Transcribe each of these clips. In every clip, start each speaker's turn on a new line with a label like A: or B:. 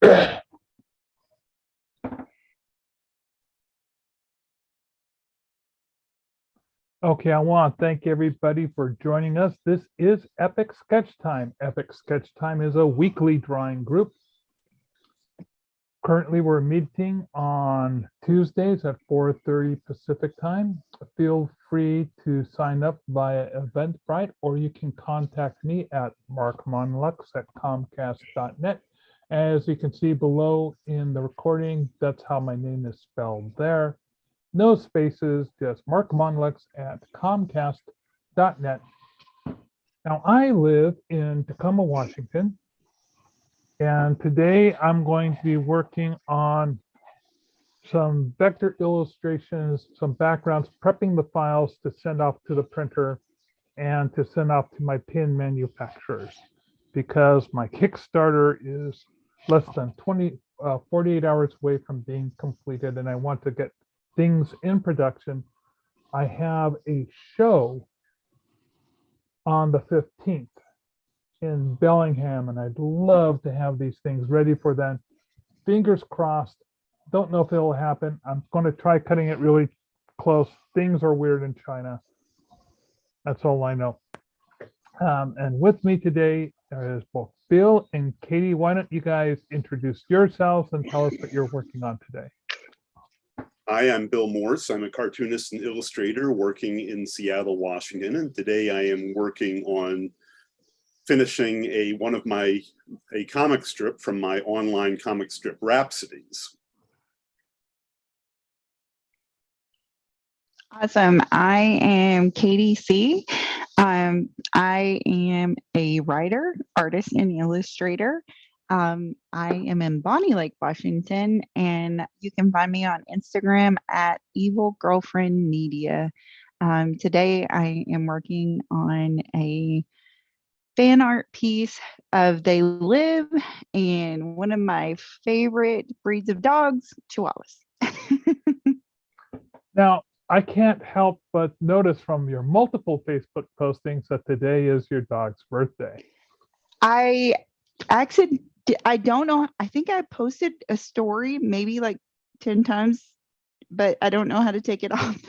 A: Okay, I want to thank everybody for joining us. This is Epic Sketch Time. Epic Sketch Time is a weekly drawing group. Currently, we're meeting on Tuesdays at 4:30 Pacific time. Feel free to sign up via Eventbrite, or you can contact me at markmonlux@comcast.net. As you can see below in the recording, that's how my name is spelled there. No spaces, just markmonlux@comcast.net. Now, I live in Tacoma, Washington, and today I'm going to be working on some vector illustrations, some backgrounds, prepping the files to send off to the printer and to send off to my pin manufacturers, because my Kickstarter is less than 48 hours away from being completed, and I want to get things in production. I have a show on the 15th in Bellingham, and I'd love to have these things ready for then. Fingers crossed. Don't know if it'll happen. I'm going to try cutting it really close. Things are weird in China. That's all I know. And with me today is both Bill and Katie. Why don't you guys introduce yourselves and tell us what you're working on today?
B: Hi, I'm Bill Morse. I'm a cartoonist and illustrator working in Seattle, Washington. And today I am working on finishing a comic strip from my online comic strip Rhapsodies.
C: Awesome. I am Katie C. I am a writer, artist, and illustrator. I am in Bonnie Lake, Washington, and you can find me on Instagram at Evil Girlfriend Media. Today, I am working on a fan art piece of They Live and one of my favorite breeds of dogs, Chihuahuas.
A: Now, I can't help but notice from your multiple Facebook postings that today is your dog's birthday.
C: I don't know. I think I posted a story maybe like 10 times, but I don't know how to take it off.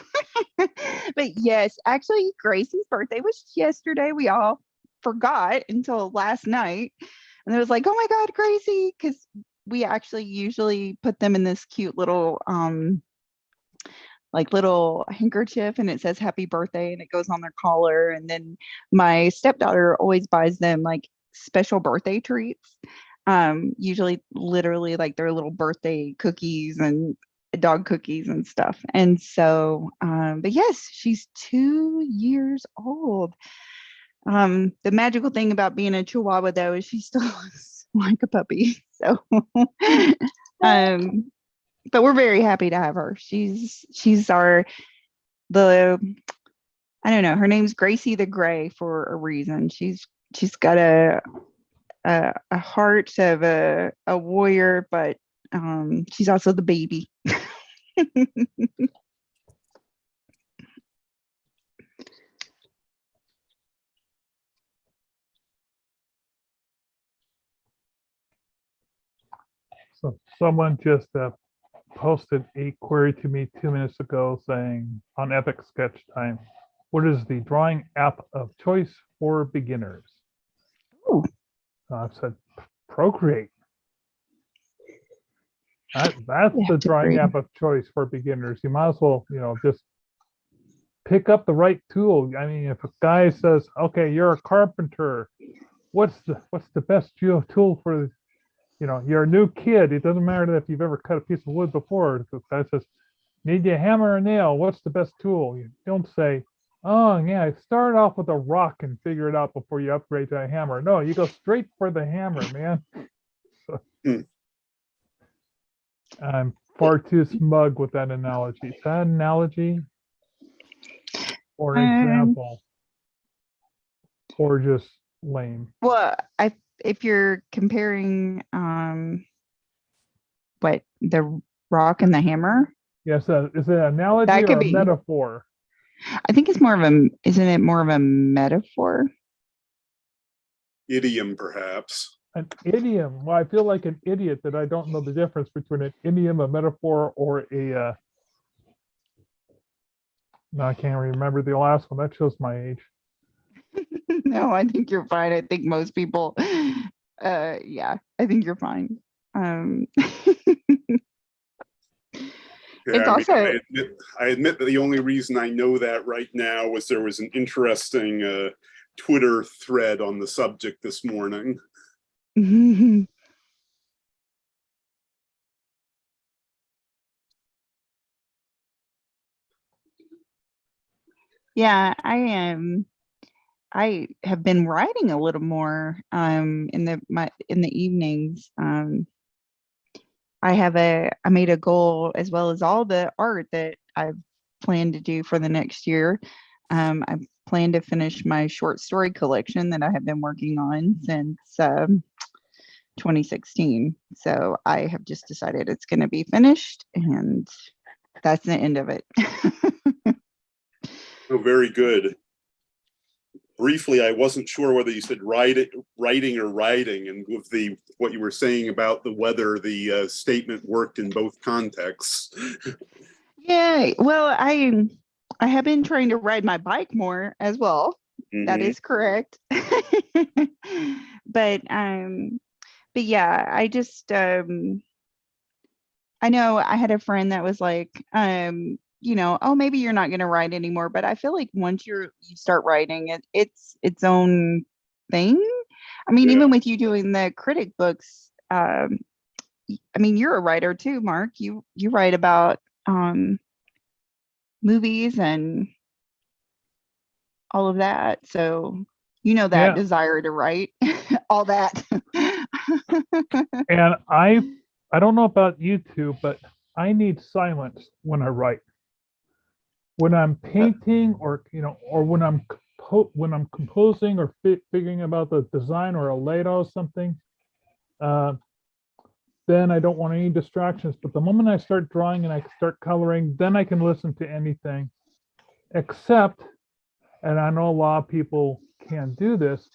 C: But yes, actually, Gracie's birthday was yesterday. We all forgot until last night. And it was like, oh my God, Gracie, because we actually usually put them in this cute little little handkerchief, and it says happy birthday, and it goes on their collar. And then my stepdaughter always buys them like special birthday treats, usually literally like their little birthday cookies and dog cookies and stuff. And so but yes, she's 2 years old. The magical thing about being a Chihuahua though is she still looks like a puppy, so but we're very happy to have her. She's I don't know, her name's Gracie the Gray for a reason. She's got a heart of a warrior, but she's also the baby.
A: So someone just posted a query to me 2 minutes ago saying, on Epic Sketch Time, what is the drawing app of choice for beginners?
C: Ooh.
A: I've said Procreate. That's the drawing app of choice for beginners. You might as well, just pick up the right tool. I mean, if a guy says, okay, you're a carpenter, what's the best tool for, you're a new kid. It doesn't matter if you've ever cut a piece of wood before. If the guy says, need you a hammer or a nail? What's the best tool? You don't say, oh yeah, start off with a rock and figure it out before you upgrade to a hammer. No, you go straight for the hammer, man. I'm far too smug with that analogy. Is that an analogy or example or just lame?
C: Well, if you're comparing the rock and the hammer.
A: Yes, is it an analogy
C: that could
A: or a
C: be
A: metaphor?
C: I think it's isn't it more of a metaphor?
B: Idiom, perhaps.
A: An idiom. Well, I feel like an idiot that I don't know the difference between an idiom, a metaphor, or a. No, I can't remember the last one. That shows my age.
C: No, I think you're fine. I think most people, yeah, I think you're fine.
B: Yeah,
C: It's
B: I mean,
C: also,
B: I admit that the only reason I know that right now was there was an interesting Twitter thread on the subject this morning.
C: yeah, I am. I have been writing a little more in the evenings. I made a goal, as well as all the art that I've planned to do for the next year. I plan to finish my short story collection that I have been working on since 2016. So I have just decided it's going to be finished, and that's the end of it.
B: Oh, very good. Briefly, I wasn't sure whether you said writing or writing, and with what you were saying about the weather, the statement worked in both contexts.
C: Yeah, well, I have been trying to ride my bike more as well. That is correct. but yeah, I just I know I had a friend that was like, oh, maybe you're not going to write anymore, but I feel like once you start writing, it's its own thing. I mean,
B: Yeah.
C: even with you doing the critic books, I mean, you're a writer too, Mark. You write about movies and all of that. So you know that
A: Yeah.
C: desire to write all that.
A: And I don't know about you two, but I need silence when I write. When I'm painting, or or when I'm composing, or figuring about the design or a layout or something, then I don't want any distractions. But the moment I start drawing and I start coloring, then I can listen to anything. Except, and I know a lot of people can do this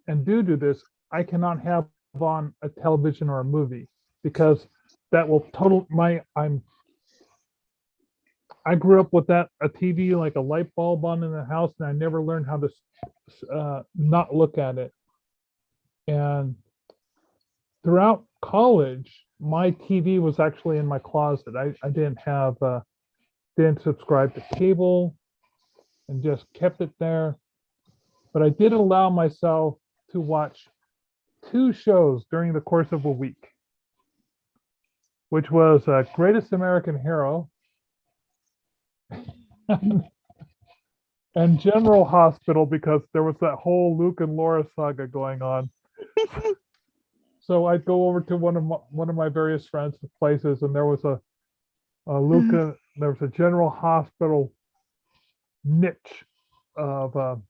A: and do this, I cannot have on a television or a movie, because that will I grew up with a TV, like a light bulb on in the house, and I never learned how to not look at it. And throughout college, my TV was actually in my closet. I didn't subscribe to cable, and just kept it there. But I did allow myself to watch 2 shows during the course of a week, which was Greatest American Hero and General Hospital, because there was that whole Luke and Laura saga going on. So I'd go over to one of my various friends' places, and there was a there was a General Hospital niche of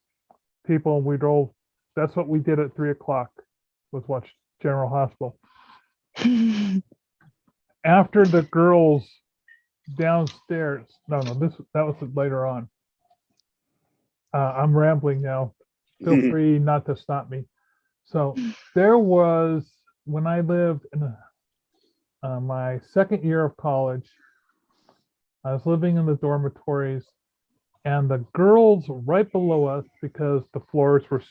A: people, and we drove. That's what we did at 3 o'clock, was watch General Hospital. After the girls downstairs, that was later on. I'm rambling now. Feel free not to stop me. So there was, when I lived in my second year of college, I was living in the dormitories, and the girls right below us, because the floors were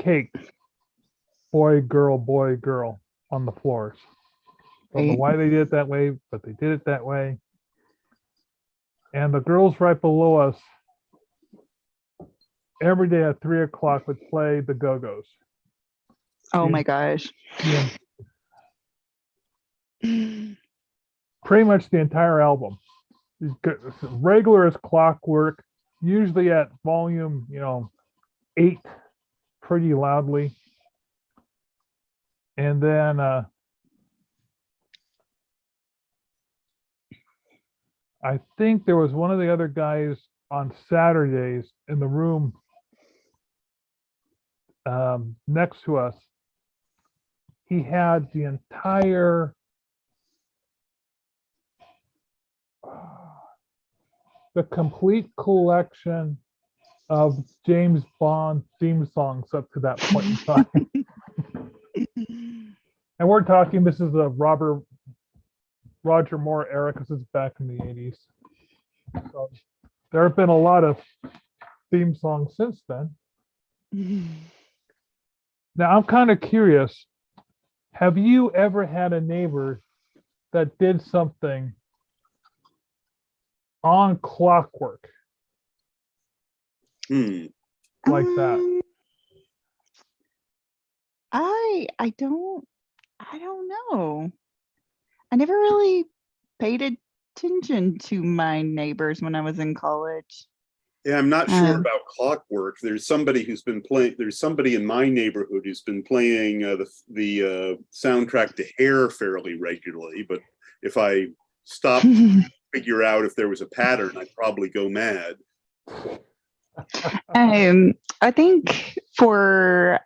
A: caked, boy, girl on the floors. Don't know why they did it that way, but they did it that way. And the girls right below us, every day at 3 o'clock, would play the Go-Go's.
C: Oh my gosh.
A: Yeah. Pretty much the entire album. Regular as clockwork, usually at volume, 8, pretty loudly. And then I think there was one of the other guys on Saturdays in the room next to us. He had the entire the complete collection of James Bond theme songs up to that point in time. And we're talking, this is the Roger Moore era because it's back in the 80s. So there have been a lot of theme songs since then. Now, I'm kind of curious. Have you ever had a neighbor that did something on clockwork like that?
C: I don't know. I never really paid attention to my neighbors when I was in college.
B: Yeah, I'm not sure about clockwork. There's somebody who's been playing. There's somebody in my neighborhood who's been playing the soundtrack to Hair fairly regularly. But if I stopped to figure out if there was a pattern, I'd probably go mad.
C: I think for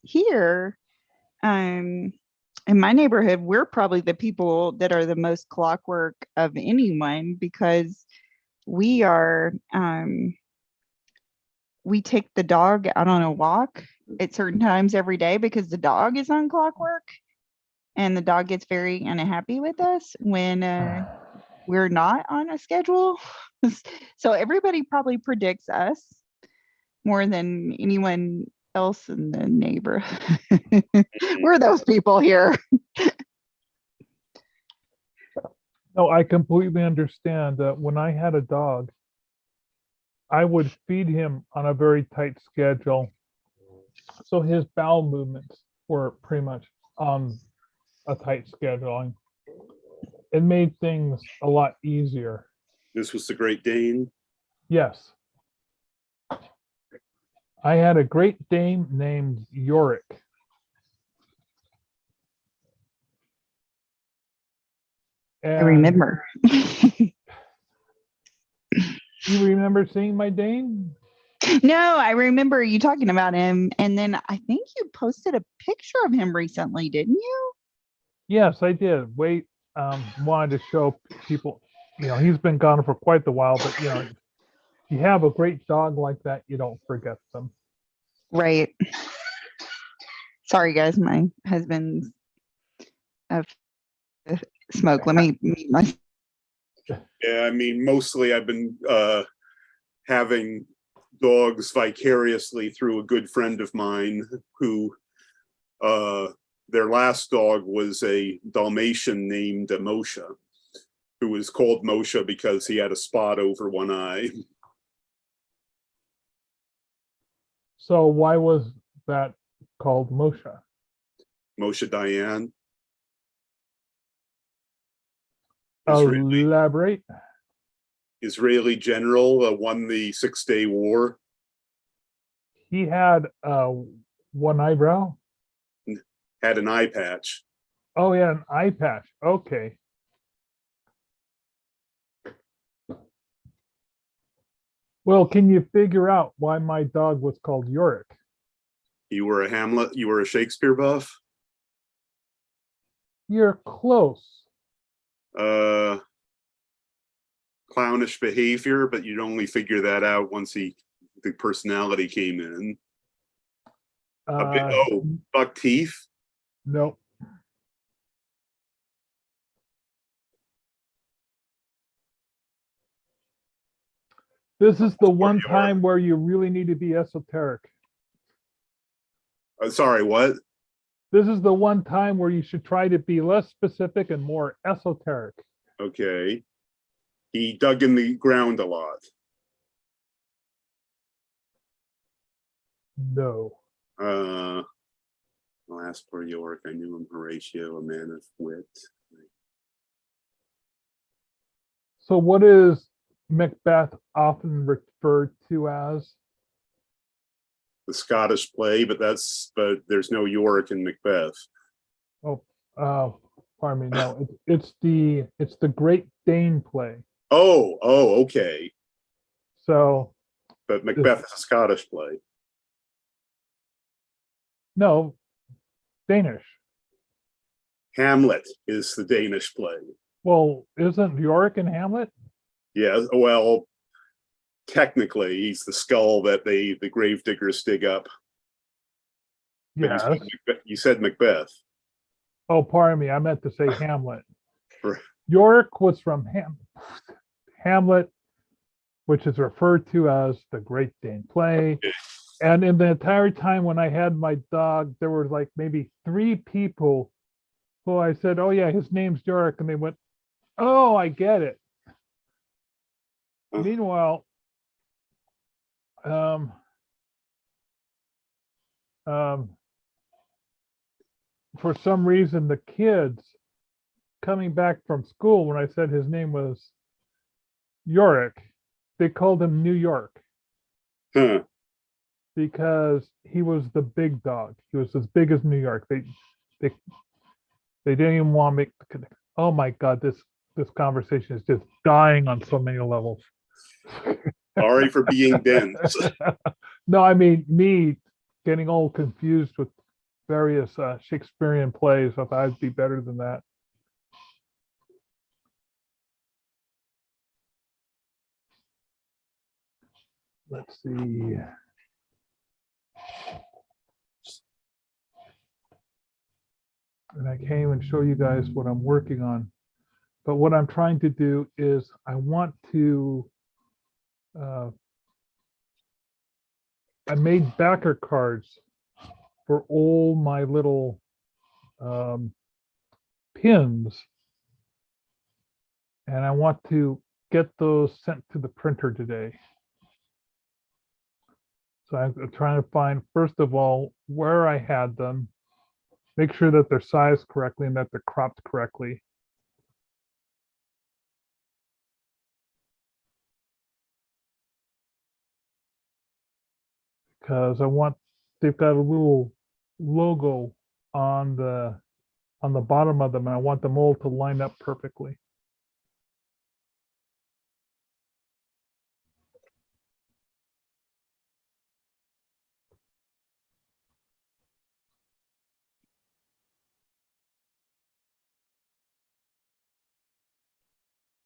C: here, in my neighborhood, we're probably the people that are the most clockwork of anyone because we are we take the dog out on a walk at certain times every day because the dog is on clockwork, and the dog gets very unhappy with us when we're not on a schedule. So everybody probably predicts us more than anyone else in the neighborhood. We're those people here.
A: No, I completely understand that when I had a dog, I would feed him on a very tight schedule. So his bowel movements were pretty much on a tight schedule. And it made things a lot easier.
B: This was the Great Dane.
A: Yes. I had a Great Dane named Yorick.
C: I remember.
A: You remember seeing my Dane?
C: No, I remember you talking about him. And then I think you posted a picture of him recently, didn't you?
A: Yes, I did. Wanted to show people, he's been gone for quite a while, but you have a great dog like that, you don't forget them.
C: Right. Sorry, guys. My husband's smoke. Let me mute my.
B: Yeah, I mean, mostly I've been having dogs vicariously through a good friend of mine who their last dog was a Dalmatian named Moshe, who was called Moshe because he had a spot over one eye.
A: So why was that called Moshe?
B: Moshe Dayan.
A: Elaborate.
B: Israeli general, won the 6-Day War.
A: He had one eyebrow.
B: Had an eye patch.
A: Oh yeah, an eye patch. Okay. Well, can you figure out why my dog was called Yorick?
B: You were a Hamlet. You were a Shakespeare buff.
A: You're close.
B: Clownish behavior, but you'd only figure that out once the personality came in. Buck teeth.
A: Nope. This is the one time where you really need to be esoteric.
B: Sorry, what?
A: This is the one time where you should try to be less specific and more esoteric.
B: Okay. He dug in the ground a lot.
A: No.
B: Last for York, I knew him, Horatio, a man of wit.
A: So what is Macbeth often referred to as?
B: The Scottish play, but there's no Yorick in Macbeth.
A: Pardon me. No, it's the Great Dane play.
B: Oh, okay.
A: So,
B: but Macbeth is a Scottish play.
A: No, Danish.
B: Hamlet is the Danish play.
A: Well, isn't Yorick in Hamlet?
B: Yeah, well, technically, he's the skull that the gravediggers dig up.
A: Yeah.
B: You said Macbeth.
A: Oh, pardon me. I meant to say Hamlet.
B: Right.
A: Yorick was from Hamlet, which is referred to as the Great Dane play. And in the entire time when I had my dog, there were like maybe 3 people who I said, "Oh yeah, his name's Yorick," and they went, "Oh, I get it."
B: Oh.
A: Meanwhile, um, for some reason, the kids coming back from school, when I said his name was Yorick, they called him New York
B: Huh.
A: because he was the big dog. He was as big as New York. They they didn't even want to make the connection. Oh my God, this conversation is just dying on so many levels.
B: Sorry for being dense.
A: No, I mean me getting all confused with various Shakespearean plays. I thought I'd be better than that. Let's see. And I can't even show you guys what I'm working on. But what I'm trying to do is I want to, I made backer cards for all my little pins. And I want to get those sent to the printer today. So I'm trying to find, first of all, where I had them, make sure that they're sized correctly and that they're cropped correctly. Because I want, they've got a little logo on the bottom of them, and I want them all to line up perfectly.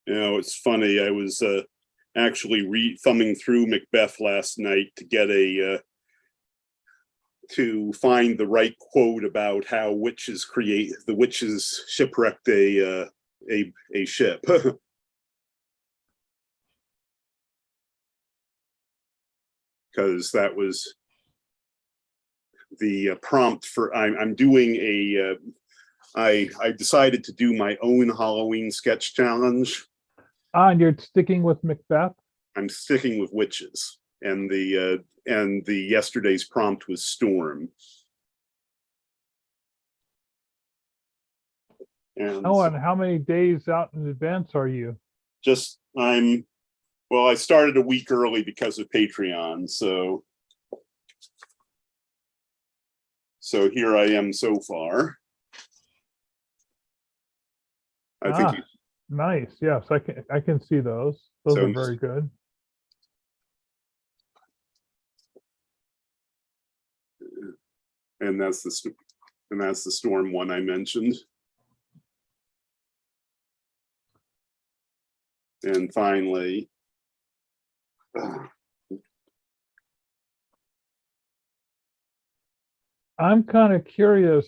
B: You know, it's funny. I was actually thumbing through Macbeth last night to get to find the right quote about how the witches shipwrecked a ship. Because that was the prompt for. I'm doing a. I decided to do my own Halloween sketch challenge.
A: And you're sticking with Macbeth?
B: I'm sticking with witches, and the yesterday's prompt was storm. And
A: and how many days out in advance are you?
B: I started a week early because of Patreon, so here I am so far. I think
A: nice. Yes, I can see those. Those are very good.
B: And that's the storm one I mentioned. And finally,
A: I'm kind of curious,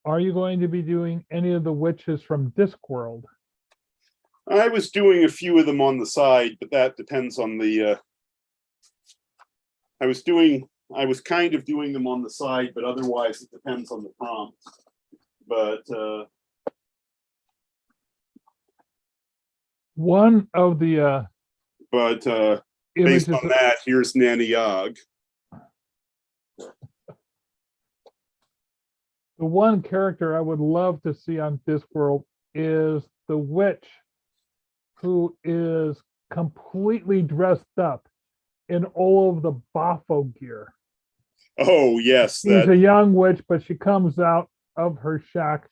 A: are you going to be doing any of the witches from Discworld?
B: I was doing a few of them on the side, but that depends on the. I was kind of doing them on the side, but otherwise it depends on the prompt. But
A: one of the
B: based on that, here's Nanny Yog.
A: The one character I would love to see on Discworld is the witch who is completely dressed up in all of the Bafo gear.
B: Oh, yes.
A: She's a young witch, but she comes out of her shack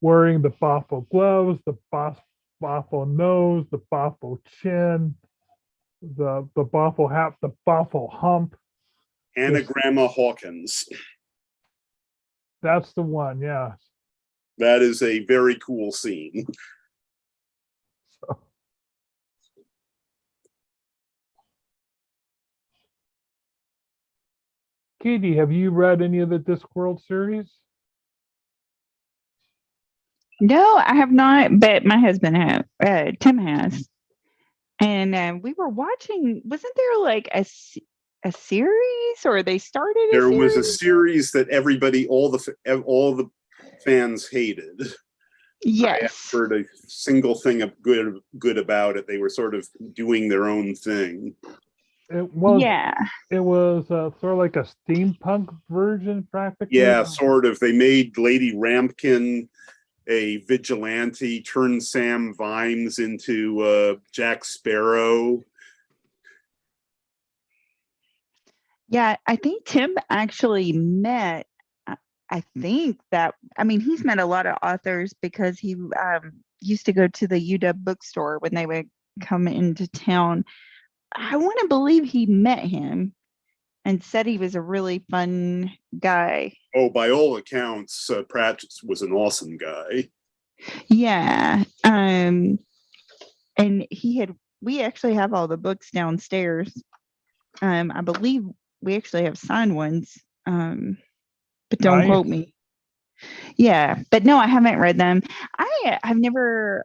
A: wearing the Bafo gloves, the Bafo nose, the Bafo chin, the Bafo hat, the Bafo hump.
B: Anagramma Hawkins.
A: That's the one, yeah.
B: That is a very cool scene.
A: Katie, have you read any of the Discworld series?
C: No, I have not, but my husband has. Tim has. And we were watching, wasn't there like a series or they started a
B: There was a
C: series?
B: series that all the fans hated. I haven't
C: Yes.
B: heard a single thing of good about it. They were sort of doing their own thing.
A: It was
C: Yeah.
A: sort of like a steampunk version, practically.
B: Yeah, sort of. They made Lady Rampkin a vigilante, turned Sam Vimes into Jack Sparrow.
C: Yeah, I think Tim actually met, I think that, I mean, he's met a lot of authors because he used to go to the UW bookstore when they would come into town. I want to believe he met him and said he was a really fun guy.
B: Oh, by all accounts, Pratt was an awesome guy.
C: Yeah. And we actually have all the books downstairs. I believe we actually have signed ones. But don't
A: Nice.
C: quote me. Yeah, but no, I haven't read them. I've never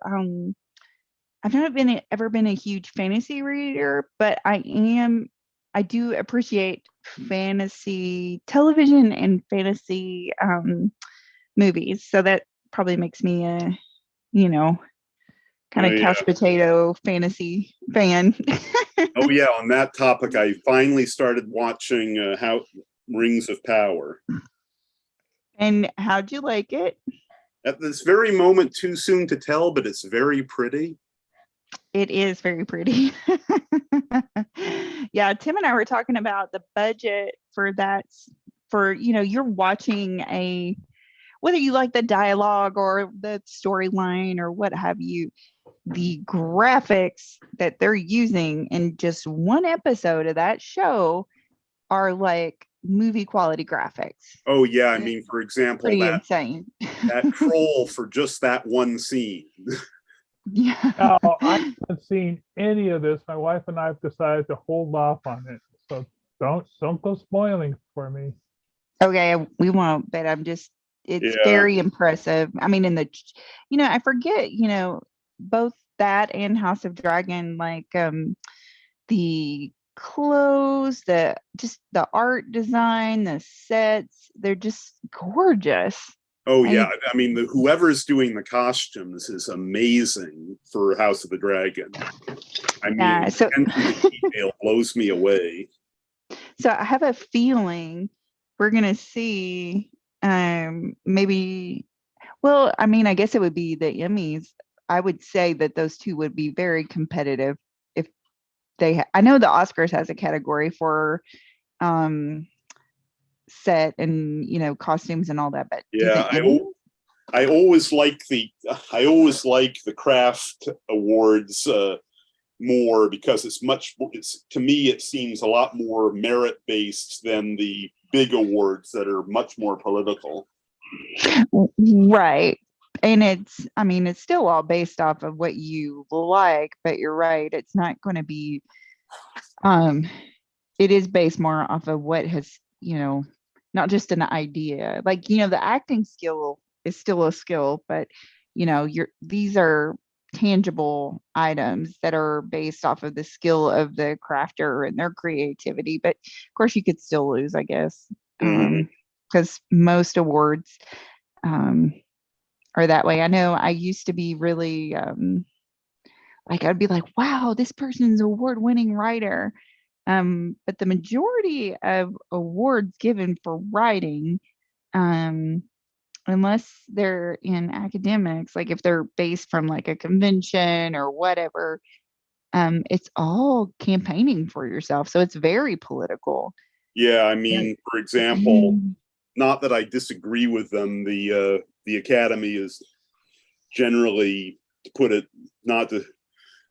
C: ever been a huge fantasy reader, but I do appreciate fantasy television and fantasy movies. So that probably makes me a, kind of couch potato fantasy fan.
B: Oh yeah, on that topic, I finally started watching Rings of Power.
C: And how'd you like it?
B: At this very moment, too soon to tell, but it's very pretty.
C: It is very pretty. Yeah, Tim and I were talking about the budget for that. You're watching whether you like the dialogue or the storyline or what have you, the graphics that they're using in just one episode of that show are like movie quality graphics.
B: Oh yeah, I mean, for example,
C: Pretty insane.
B: that troll for just that one scene.
C: Yeah.
A: Now, I haven't seen any of this. My wife and I have decided to hold off on it. So don't go spoiling for me.
C: Okay, we won't, but it's very impressive. I mean, I forget, both that and House of Dragon, like the clothes, the art design, the sets, they're just gorgeous.
B: Oh yeah, I mean, whoever's doing the costumes is amazing for House of the Dragon. I mean, the detail blows me away.
C: So I have a feeling we're gonna see maybe. Well, I mean, I guess it would be the Emmys. I would say that those two would be very competitive if they. I know the Oscars has a category for set and costumes and all that, but
B: yeah, I always like the craft awards more because to me it seems a lot more merit based than the big awards that are much more political.
C: Right. And it's still all based off of what you like, but you're right, it's not going to be it is based more off of what has not just an idea, like the acting skill is still a skill, but these are tangible items that are based off of the skill of the crafter and their creativity. But of course you could still lose, I guess, because most awards are that way. I know I used to be really I'd be like, wow, this person's award-winning writer. But the majority of awards given for writing, unless they're in academics, like if they're based from like a convention or whatever, it's all campaigning for yourself. So it's very political.
B: Yeah, I mean, for example, not that I disagree with them, the Academy is generally, to put it, not to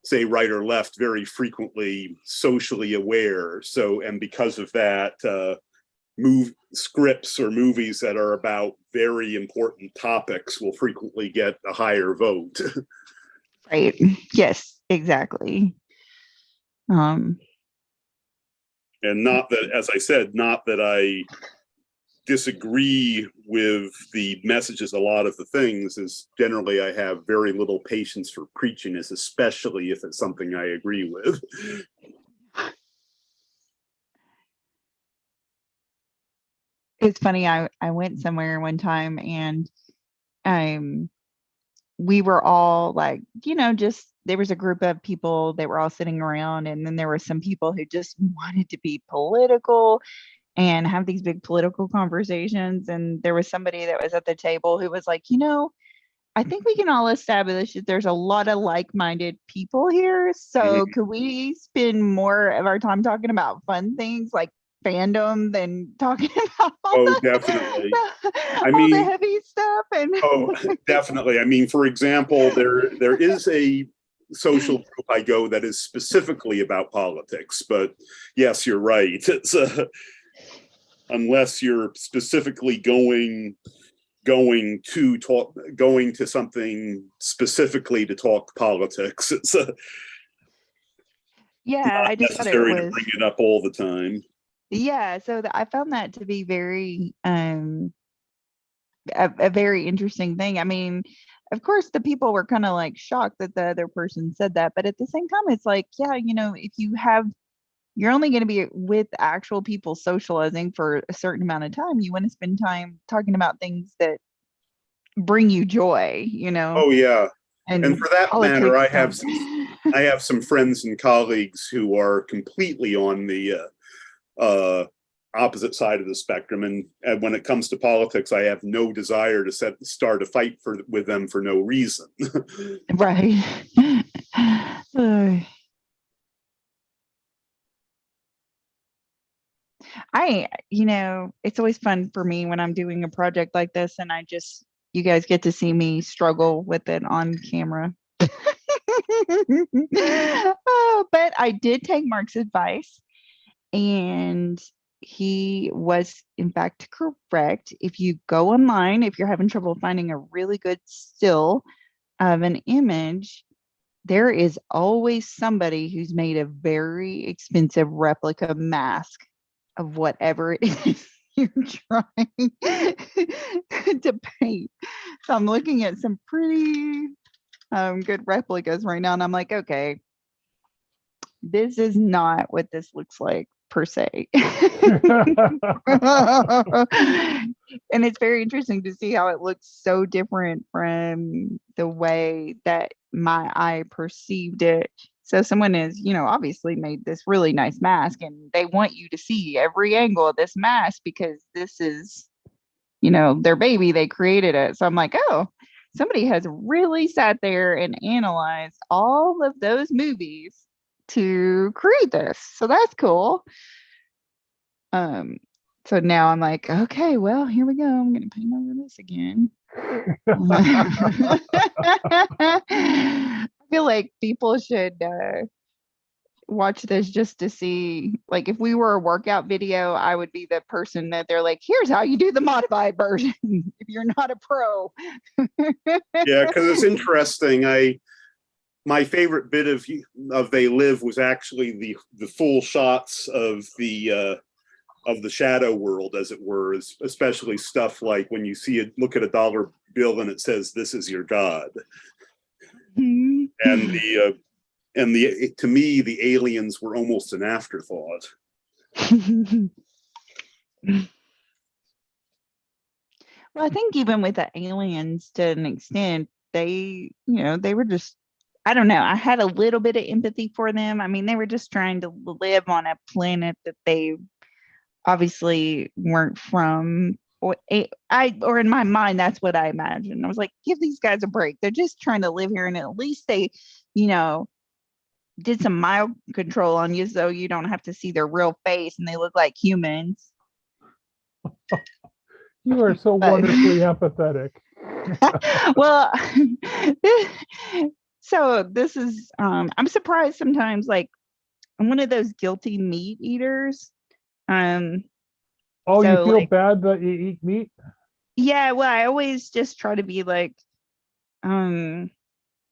B: say right or left, very frequently socially aware. So, and because of that, scripts or movies that are about very important topics will frequently get a higher vote.
C: Right. Yes, exactly.
B: And not that, as I said, not that I disagree with the messages, a lot of the things, is generally I have very little patience for preachiness, especially if it's something I agree with.
C: It's funny. I went somewhere one time and we were all like, just there was a group of people that were all sitting around, and then there were some people who just wanted to be political and have these big political conversations. And there was somebody that was at the table who was like, I think we can all establish that there's a lot of like-minded people here. So could we spend more of our time talking about fun things like fandom than talking about
B: definitely.
C: The heavy stuff? And
B: Definitely. I mean, for example, there is a social group I go that is specifically about politics, but yes, you're right. It's unless you're specifically going to something specifically to talk politics, it's
C: I just thought
B: necessary to bring it up all the time.
C: Yeah, so I found that to be very a very interesting thing. I mean, of course, the people were kind of like shocked that the other person said that, but at the same time, it's like, if you're only going to be with actual people socializing for a certain amount of time, you want to spend time talking about things that bring you joy,
B: Oh yeah. And for that matter, I
C: politics.
B: have some friends and colleagues who are completely on the opposite side of the spectrum, and when it comes to politics, I have no desire to start a fight with them for no reason.
C: Right. It's always fun for me when I'm doing a project like this, and you guys get to see me struggle with it on camera. But I did take Mark's advice, and he was in fact correct. If you go online, if you're having trouble finding a really good still of an image, there is always somebody who's made a very expensive replica mask of whatever it is you're trying to paint. So I'm looking at some pretty good replicas right now, and I'm like, okay, this is not what this looks like per se. And it's very interesting to see how it looks so different from the way that my eye perceived it. So someone is, obviously made this really nice mask, and they want you to see every angle of this mask because this is, their baby. They created it. So I'm like, oh, somebody has really sat there and analyzed all of those movies to create this. So that's cool. So now I'm like, okay, well, here we go. I'm going to paint over this again. I feel like people should watch this just to see, like, if we were a workout video, I would be the person that they're like, here's how you do the modified version if you're not a pro.
B: Yeah, because it's interesting. My favorite bit of They Live was actually the full shots of the shadow world, as it were, especially stuff like when you look at a dollar bill and it says, "This is your God." Mm-hmm. And to me, the aliens were almost an afterthought.
C: Well, I think even with the aliens, to an extent, they were just, I don't know. I had a little bit of empathy for them. I mean, they were just trying to live on a planet that they obviously weren't from. Or in my mind, that's what I imagined. I was like, give these guys a break. They're just trying to live here, and at least they, did some mild control on you, so you don't have to see their real face and they look like humans.
A: You are so wonderfully empathetic.
C: Well, so this is, I'm surprised sometimes, like, I'm one of those guilty meat eaters.
A: You feel bad that you eat meat?
C: Yeah, well, I always just try to be like,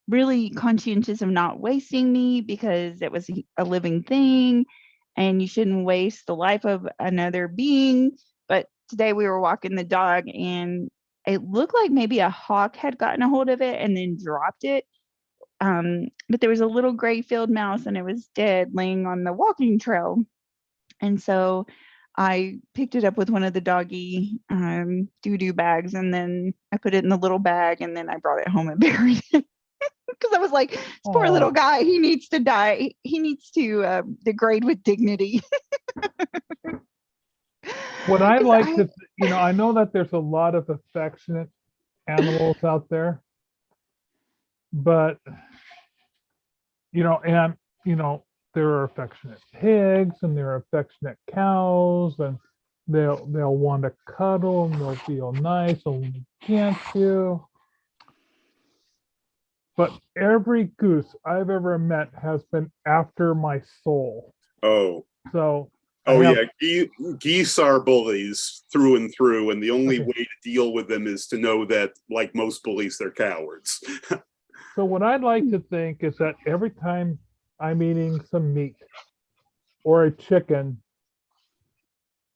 C: really conscientious of not wasting meat because it was a living thing, and you shouldn't waste the life of another being. But today we were walking the dog and it looked like maybe a hawk had gotten a hold of it and then dropped it. But there was a little gray field mouse and it was dead laying on the walking trail. And so I picked it up with one of the doggy doo-doo bags, and then I put it in the little bag, and then I brought it home and buried it. Because I was like, this poor little guy, he needs to die. He needs to degrade with dignity.
A: What I like to, I know that there's a lot of affectionate animals out there, but, there are affectionate pigs and there are affectionate cows, and they'll want to cuddle and they'll feel nice and can't you. But every goose I've ever met has been after my soul.
B: Oh.
A: So.
B: Geese are bullies through and through, and the only way to deal with them is to know that, like most bullies, they're cowards.
A: So what I'd like to think is that every time I'm eating some meat or a chicken,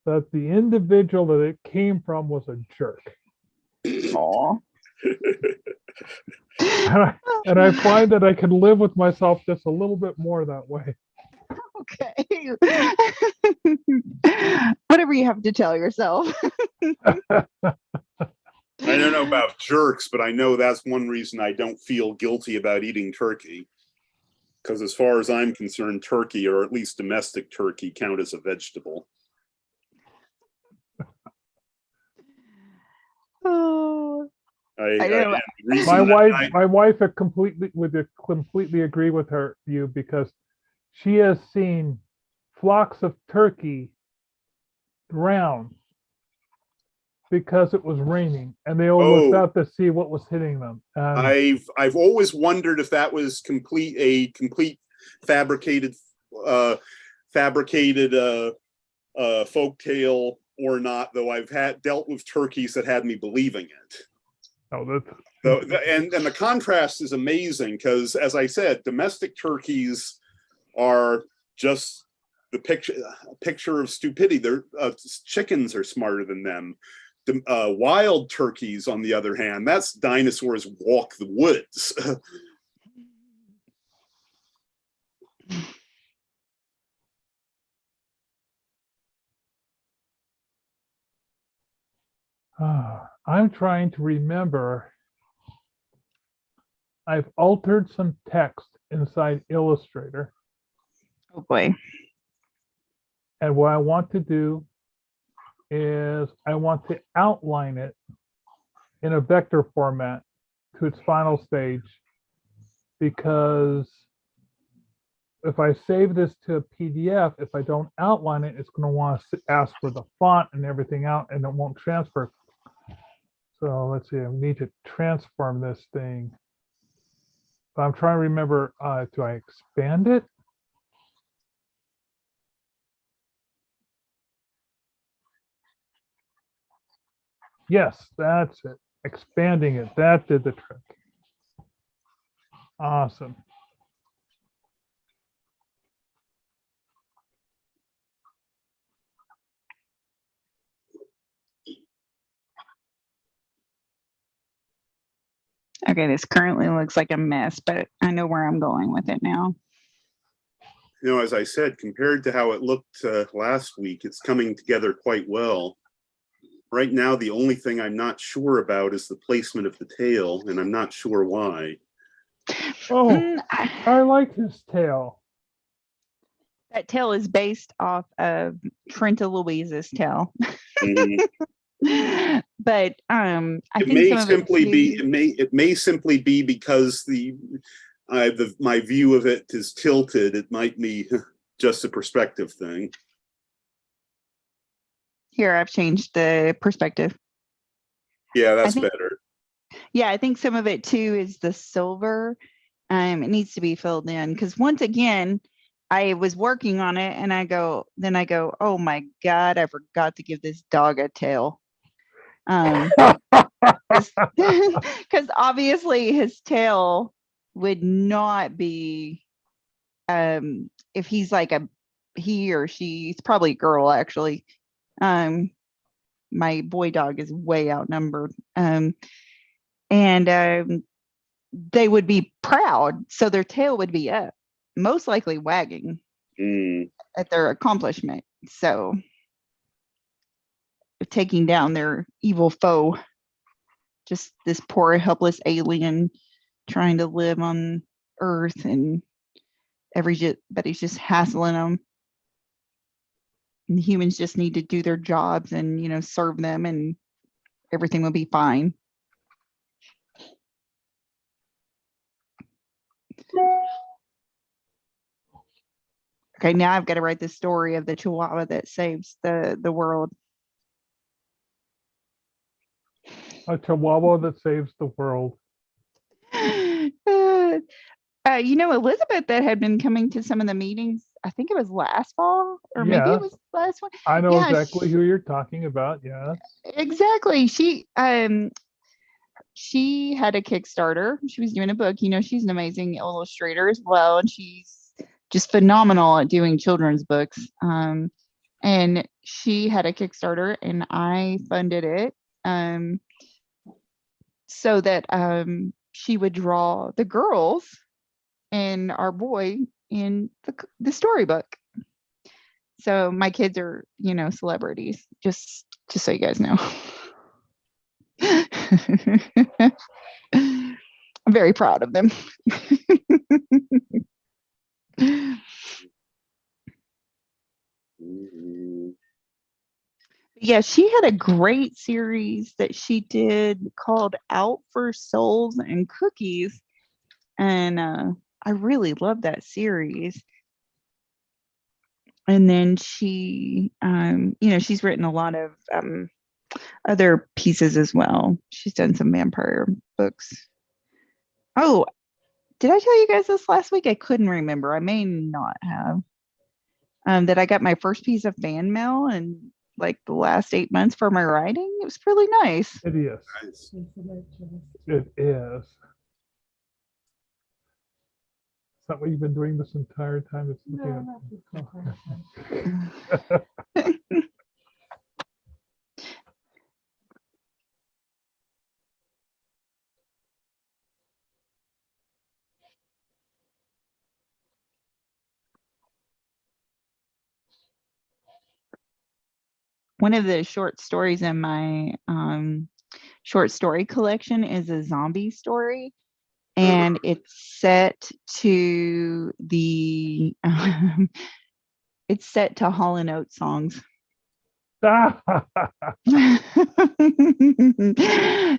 A: that the individual that it came from was a jerk.
C: Aww.
A: And I find that I can live with myself just a little bit more that way.
C: Okay. Whatever you have to tell yourself.
B: I don't know about jerks, but I know that's one reason I don't feel guilty about eating turkey. Because as far as I'm concerned, turkey, or at least domestic turkey, count as a vegetable.
C: Oh,
A: my wife would completely agree with you, because she has seen flocks of turkey drown because it was raining, and they all looked out to see what was hitting them.
B: I've always wondered if that was a complete fabricated folktale or not. Though I've dealt with turkeys that had me believing it.
A: Oh,
B: and the contrast is amazing, because, as I said, domestic turkeys are just the picture of stupidity. Chickens are smarter than them. Wild turkeys, on the other hand, that's dinosaurs walk the woods.
A: I'm trying to remember. I've altered some text inside Illustrator.
C: Oh boy.
A: And what I want to do is I want to outline it in a vector format to its final stage, because if I save this to a PDF, if I don't outline it, it's going to want to ask for the font and everything out, and it won't transfer. So let's see, I need to transform this thing. But I'm trying to remember, do I expand it? Yes, that's it. Expanding it. That did the trick. Awesome.
C: Okay, this currently looks like a mess, but I know where I'm going with it now.
B: As I said, compared to how it looked last week, it's coming together quite well. Right now, the only thing I'm not sure about is the placement of the tail, and I'm not sure why.
A: Oh, I like his tail.
C: That tail is based off of Trenta Louise's tail.
B: Mm-hmm.
C: But I
B: it may simply be because my view of it is tilted. It might be just a perspective thing.
C: Here, I've changed the perspective.
B: Yeah, that's better.
C: Yeah, I think some of it too is the silver. It needs to be filled in, because once again, I was working on it and I go, oh my God, I forgot to give this dog a tail. Because obviously his tail would not be, if he's like he or she, it's probably a girl actually. my boy dog is way outnumbered. And they would be proud, so their tail would be up, most likely wagging at their accomplishment. So taking down their evil foe, just this poor helpless alien trying to live on Earth, and everybody's just hassling them. And humans just need to do their jobs and, you know, serve them, and everything will be fine. Okay, now I've got to write the story of the Chihuahua that saves the world.
A: A Chihuahua that saves the world.
C: You know, Elizabeth that had been coming to some of the meetings, I think it was last fall, or maybe it was last one.
A: I know
C: Yeah,
A: exactly who you're talking about. Yes.
C: Exactly. She had a Kickstarter. She was doing a book. You know, she's an amazing illustrator as well, and she's just phenomenal at doing children's books. And she had a Kickstarter, and I funded it so that she would draw the girls and our boy in the storybook. So my kids are, you know, celebrities, just so you guys know. I'm very proud of them. Yeah, she had a great series that she did called Out for Souls and Cookies. And I really love that series. And then she, you know, she's written a lot of other pieces as well. She's done some vampire books. Oh, did I tell you guys this last week? I couldn't remember. I may not have. That I got my first piece of fan mail in like the last 8 months for my writing. It was really nice.
A: It is.
B: Nice.
A: It is. Is that what you've been doing this entire time? It's
C: One of the short stories in my short story collection is a zombie story, and it's set to the it's set to Hall & Oates songs.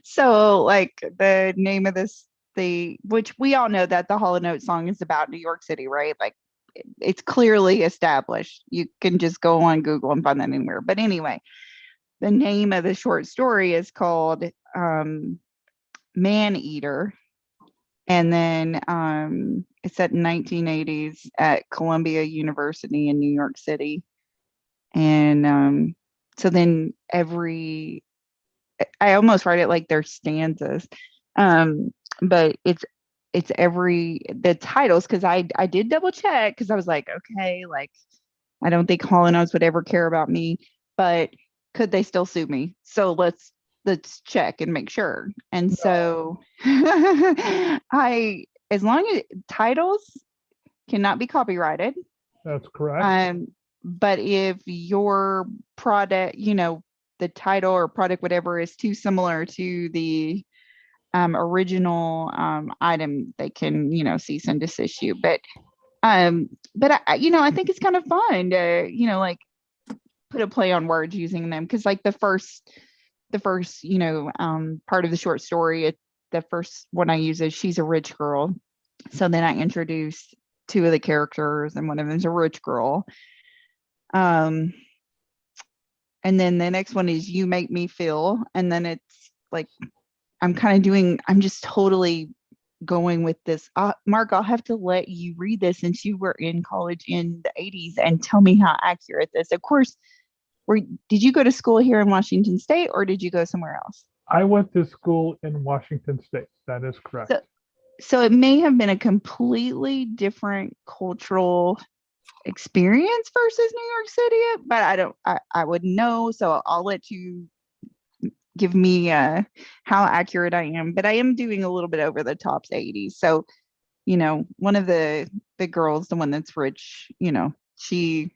C: So like the name of this, which we all know that the Hall & Oates song is about New York City, right? Like it's clearly established. You can just go on Google and find that anywhere. But anyway, the name of the short story is called Man Eater. And then it's set in 1980s at Columbia University in New York City. And so then I almost write it like they're stanzas. But it's the titles, because I did double check, because I was like, okay, like I don't think Hall & Oates would ever care about me, but could they still sue me? So let's check and make sure. And so as long as titles cannot be copyrighted.
A: That's correct.
C: But if your product, you know, the title or product, whatever, is too similar to the original item, they can, you know, cease and desist you. But I, you know, I think it's kind of fun to, you know, like put a play on words using them, because like the first, you know, part of the short story, the first one I use is she's a rich girl. So then I introduce two of the characters, and one of them is a rich girl. And then the next one is You Make Me Feel, and then it's like I'm just totally going with this. Mark, I'll have to let you read this since you were in college in the 80s and tell me how accurate this. Of course, did you go to school here in Washington State, or did you go somewhere else?
A: I went to school in Washington State. That is correct.
C: So it may have been a completely different cultural experience versus New York City, but I wouldn't know. So I'll let you give me how accurate I am, but I am doing a little bit over the top's 80s. So, one of the girls, the one that's rich, she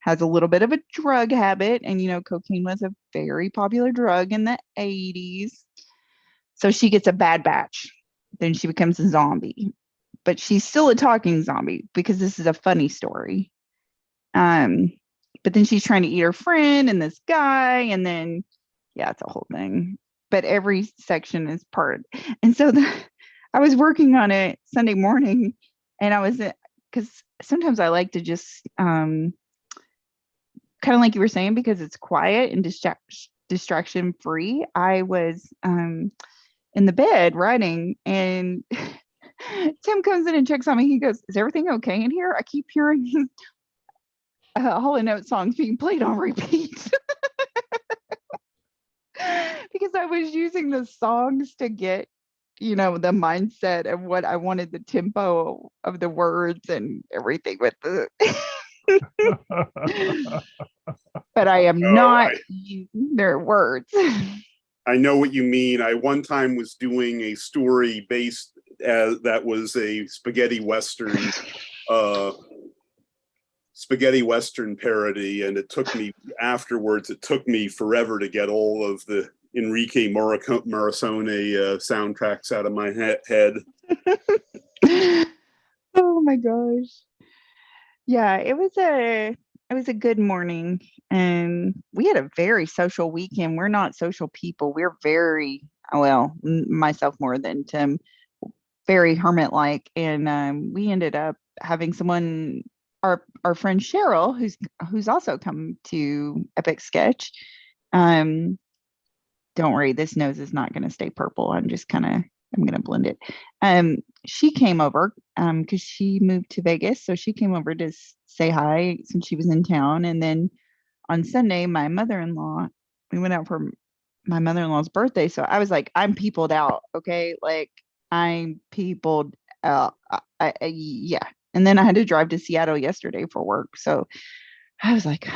C: has a little bit of a drug habit, and cocaine was a very popular drug in the 80s. So she gets a bad batch. Then she becomes a zombie. But she's still a talking zombie because this is a funny story. But then she's trying to eat her friend and this guy, and then it's a whole thing. But every section is part. And so I was working on it Sunday morning, and I was, because sometimes I like to just kind of like you were saying, because it's quiet and distraction free. I was in the bed writing, and Tim comes in and checks on me. He goes, "Is everything okay in here? I keep hearing Hall & Oates songs being played on repeat." Because I was using the songs to get, the mindset of what I wanted, the tempo of the words and everything with the. But I am not using their words.
B: I know what you mean. I one time was doing a story based that was a spaghetti western parody, and it took me forever to get all of the Enrique Morricone soundtracks out of my head.
C: Oh my gosh. Yeah, it was a good morning, and we had a very social weekend. We're not social people. We're very, well, myself more than Tim, very hermit-like, and we ended up having someone, our friend Cheryl, who's also come to Epic Sketch. Don't worry, this nose is not going to stay purple. I'm going to blend it. She came over because she moved to Vegas, so she came over to say hi since she was in town. And then on Sunday, we went out for my mother-in-law's birthday. So I was like, I'm peopled out, okay? Like, I'm peopled out. Yeah. And then I had to drive to Seattle yesterday for work. So I was like,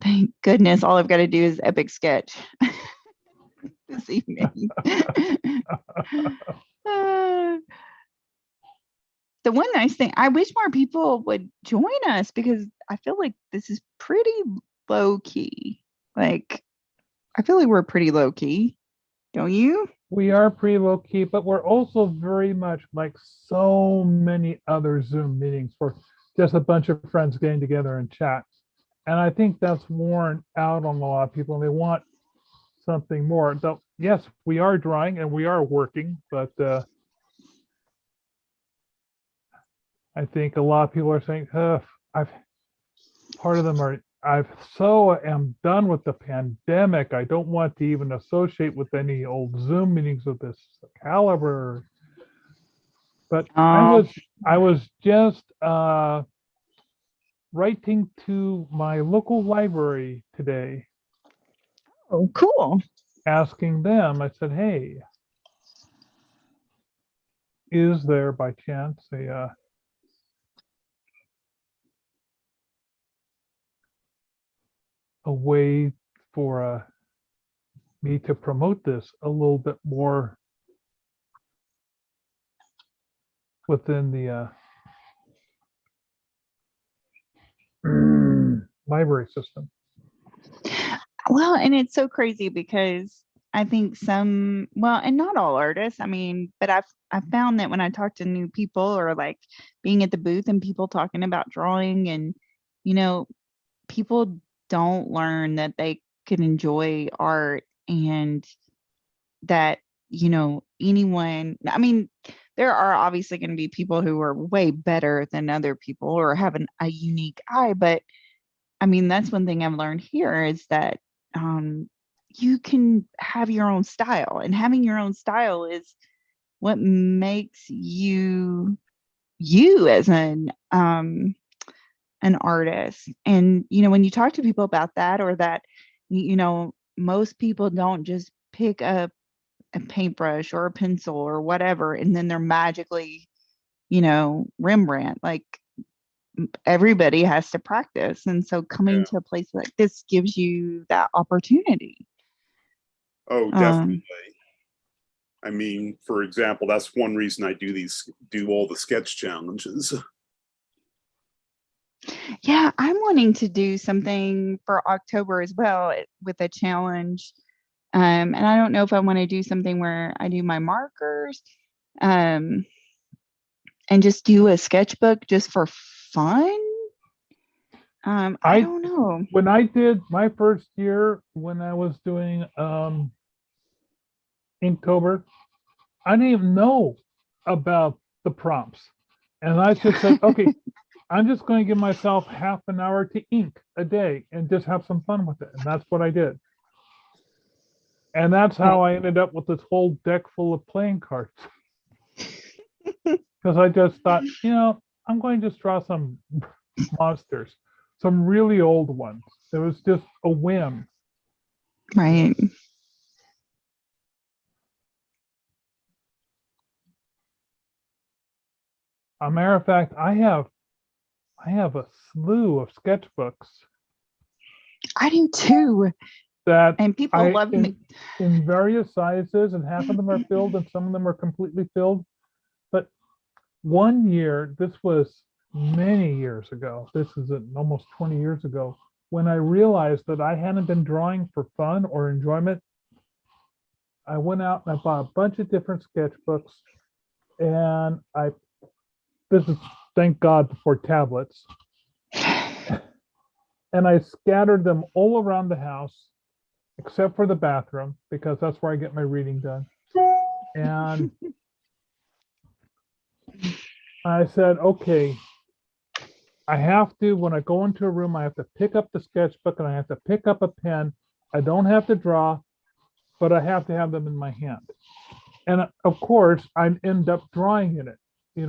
C: thank goodness, all I've got to do is Epic Sketch this evening. The one nice thing, I wish more people would join us, because I feel like this is pretty low key. Like, I feel like we're pretty low key. Don't you?
A: We are pretty low key, but we're also very much like so many other Zoom meetings for just a bunch of friends getting together and chat. And I think that's worn out on a lot of people, and they want something more. So yes, we are drawing and we are working, but I think a lot of people are saying, I am done with the pandemic. I don't want to even associate with any old Zoom meetings of this caliber. But I was just writing to my local library today.
C: Oh, cool.
A: Asking them, I said, hey, is there by chance a way for me to promote this a little bit more within the library system?
C: Well, and it's so crazy because I think and not all artists, but I've found that when I talk to new people, or like being at the booth and people talking about drawing, and people don't learn that they can enjoy art, and that anyone, there are obviously going to be people who are way better than other people or have a unique eye, but that's one thing I've learned here, is that you can have your own style, and having your own style is what makes you as an artist. And when you talk to people about that, or that most people don't just pick up a paintbrush or a pencil or whatever and then they're magically Rembrandt. Like, everybody has to practice, and so coming to a place like this gives you that opportunity.
B: Oh,
C: Um,
B: definitely. I mean, for example, that's one reason I do all the sketch challenges.
C: yeah, I'm wanting to do something for October as well with a challenge. And I don't know if I want to do something where I do my markers, um, and just do a sketchbook just for fun. I
A: I
C: don't know.
A: when I did my first year when I was doing Inktober, I didn't even know about the prompts. And I just said, okay, I'm just going to give myself half an hour to ink a day and just have some fun with it. And that's what I did. And that's how I ended up with this whole deck full of playing cards. Because I just thought, I'm going to just draw some monsters, some really old ones. It was just a whim.
C: Right.
A: A matter of fact, I have a slew of sketchbooks
C: I do too.
A: that
C: And people
A: I
C: love me.
A: in various sizes, and half of them are filled, and some of them are completely filled. But one year, this was many years ago. This is almost 20 years ago, when I realized that I hadn't been drawing for fun or enjoyment. I went out and I bought a bunch of different sketchbooks, and this is thank God before tablets, and I scattered them all around the house, except for the bathroom, because that's where I get my reading done. And I said, okay, I have to, when I go into a room, I have to pick up the sketchbook and I have to pick up a pen. I don't have to draw, but I have to have them in my hand. And of course, I'd end up drawing in it,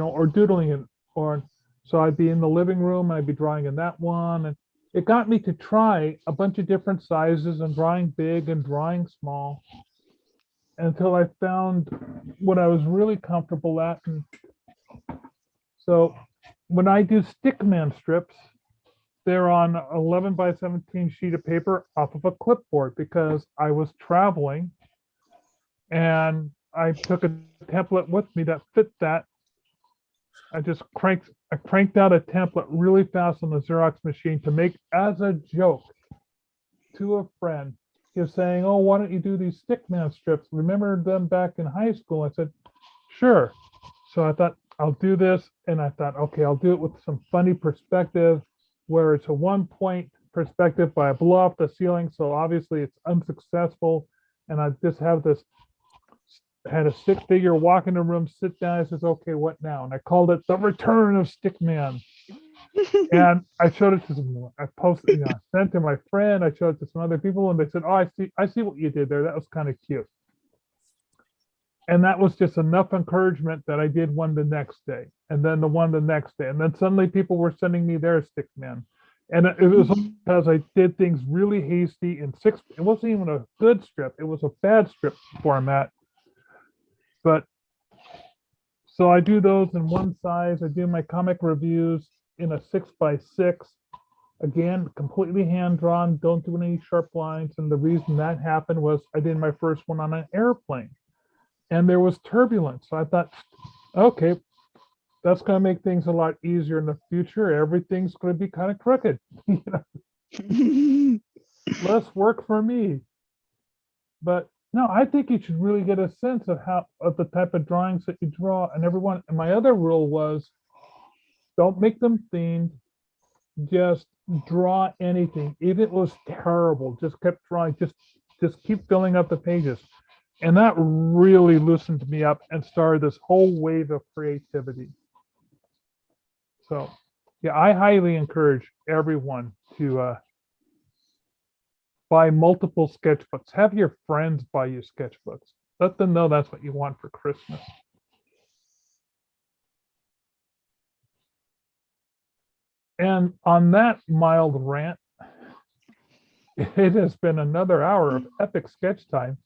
A: or doodling it. Or so I'd be in the living room and I'd be drawing in that one. And it got me to try a bunch of different sizes and drawing big and drawing small until I found what I was really comfortable at. And so when I do stickman strips, they're on 11 by 17 sheet of paper off of a clipboard because I was traveling and I took a template with me that fit that. I cranked out a template really fast on the Xerox machine to make as a joke to a friend. He was saying, "Oh, why don't you do these stickman strips? Remember them back in high school?" I said, "Sure." So I thought, I'll do this. And I thought, okay, I'll do it with some funny perspective where it's a 1 point perspective, but I blow off the ceiling. So obviously it's unsuccessful. And I just had a stick figure walk in the room, sit down. I says, okay, what now? And I called it The Return of Stickman. And I showed it to some, I posted, I sent to my friend, I showed it to some other people, and they said, "Oh, I see what you did there. That was kind of cute." And that was just enough encouragement that I did one the next day, and then the one the next day. And then suddenly people were sending me their stickman. And it was because I did things really hasty in it wasn't even a good strip. It was a bad strip format. But so I do those in one size. I do my comic reviews in a 6x6. Again, completely hand drawn, don't do any sharp lines. And the reason that happened was I did my first one on an airplane and there was turbulence. So I thought, okay, that's going to make things a lot easier in the future. Everything's going to be kind of crooked. Less work for me. But no, I think you should really get a sense of the type of drawings that you draw. And everyone, and my other rule was don't make them themed. Just draw anything. Even if it was terrible, just kept drawing, just keep filling up the pages. And that really loosened me up and started this whole wave of creativity. So yeah, I highly encourage everyone to buy multiple sketchbooks. Have your friends buy you sketchbooks. Let them know that's what you want for Christmas. And on that mild rant, it has been another hour of epic sketch time.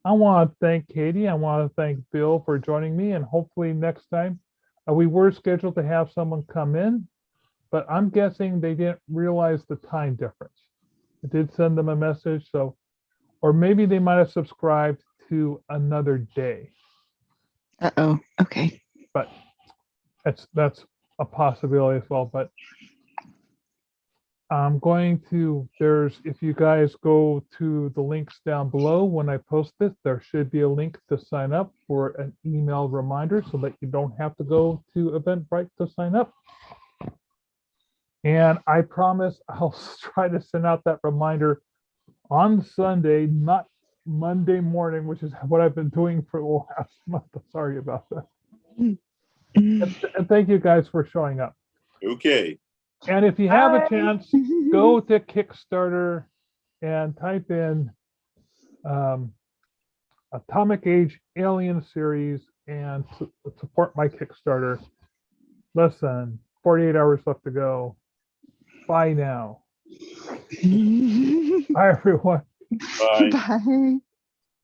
A: I want to thank Katie. I want to thank Bill for joining me. And hopefully next time, we were scheduled to have someone come in, but I'm guessing they didn't realize the time difference. I did send them a message. So, or maybe they might have subscribed to another day,
C: Uh-oh. Okay.
A: but that's a possibility as well. But I'm going to, if you guys go to the links down below when I post this, there should be a link to sign up for an email reminder so that you don't have to go to Eventbrite to sign up. And I promise I'll try to send out that reminder on Sunday, not Monday morning, which is what I've been doing for the last month. Sorry about that. And thank you guys for showing up.
B: Okay.
A: And if you have a
C: Bye.
A: chance, go to Kickstarter and type in Atomic Age Alien Series and support my Kickstarter. Less than 48 hours left to go. Bye now. Bye, everyone.
B: Bye.
C: Bye.